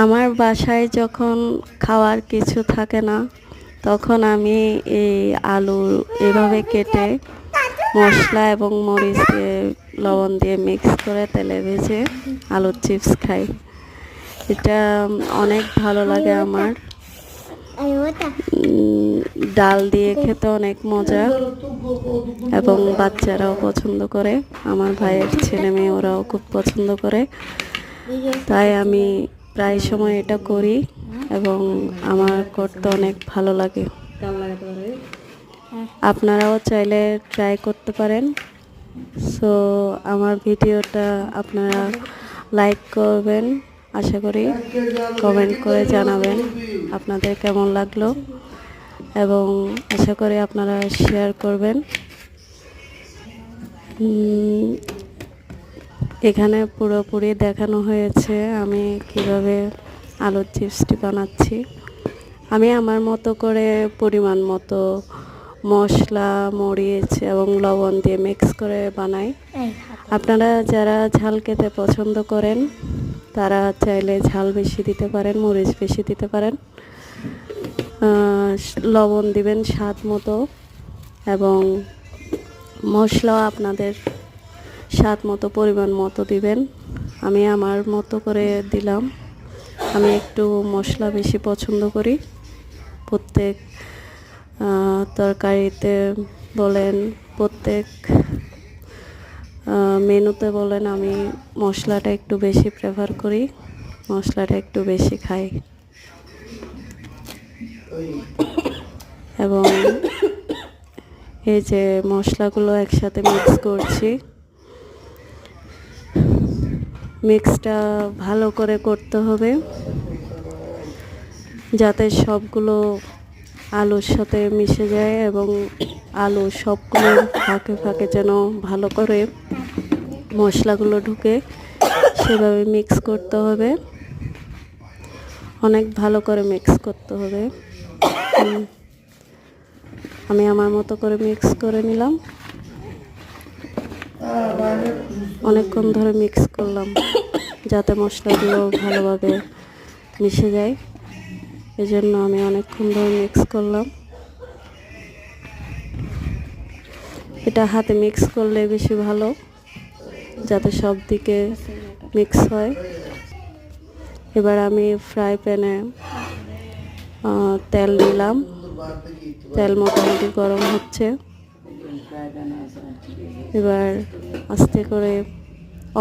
আমার বাসায় যখন খাওয়ার কিছু থাকে না তখন আমি এই আলু এভাবে কেটে মশলা এবং মরিচ দিয়ে লবণ দিয়ে মিক্স করে তেলে ভেজে আলুর চিপস খাই। এটা অনেক ভালো লাগে আমার। ডাল দিয়ে খেতে অনেক মজা এবং বাচ্চারাও পছন্দ করে, আমার ভাইয়ের ছেলে মেয়ে ওরাও খুব পছন্দ করে, তাই আমি প্রায় সময় এটা করি এবং আমার করতে অনেক ভালো লাগে। আপনারাও চাইলে ট্রাই করতে পারেন। সো আমার ভিডিওটা আপনারা লাইক করবেন, আশা করি কমেন্ট করে জানাবেন আপনাদের কেমন লাগলো এবং আশা করি আপনারা শেয়ার করবেন। এখানে পুরোপুরি দেখানো হয়েছে আমি কিভাবে আলুর চিপসটি বানাচ্ছি। আমি আমার মতো করে পরিমাণ মতো মশলা মরিচ এবং লবণ দিয়ে মিক্স করে বানাই। আপনারা যারা ঝাল খেতে পছন্দ করেন তারা চাইলে ঝাল বেশি দিতে পারেন, মরিচ বেশি দিতে পারেন, লবণ দিবেন স্বাদ মতো এবং মশলাও আপনাদের স্বাদ মতো পরিমাণ মতো দিবেন। আমি আমার মতো করে দিলাম। আমি একটু মশলা বেশি পছন্দ করি। প্রত্যেক তরকারিতে বলেন, প্রত্যেক মেনুতে বলেন, আমি মশলাটা একটু বেশি প্রেফার করি, মশলাটা একটু বেশি খাই। এবং এই যে মশলাগুলো একসাথে মিক্স করছি, মিক্সটা ভালো করে করতে হবে যাতে সবগুলো আলুর সাথে মিশে যায় এবং আলু সবগুলো ফাঁকে ফাঁকে যেন ভালো করে মশলাগুলো ঢুকে, সেভাবে মিক্স করতে হবে, অনেক ভালো করে মিক্স করতে হবে। আমি আমার মতো করে মিক্স করে নিলাম, অনেকক্ষণ ধরে মিক্স করলাম যাতে মশলাগুলো ভালোভাবে মিশে যায়, এজন্য আমি অনেকক্ষণ ধরে মিক্স করলাম। এটা হাতে মিক্স করলে বেশি ভালো, যাতে সব দিকে মিক্স হয়। এবার আমি ফ্রাই প্যানে তেল দিলাম, তেল মোটামুটি গরম হচ্ছে। এবার আস্তে করে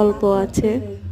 অল্প আছে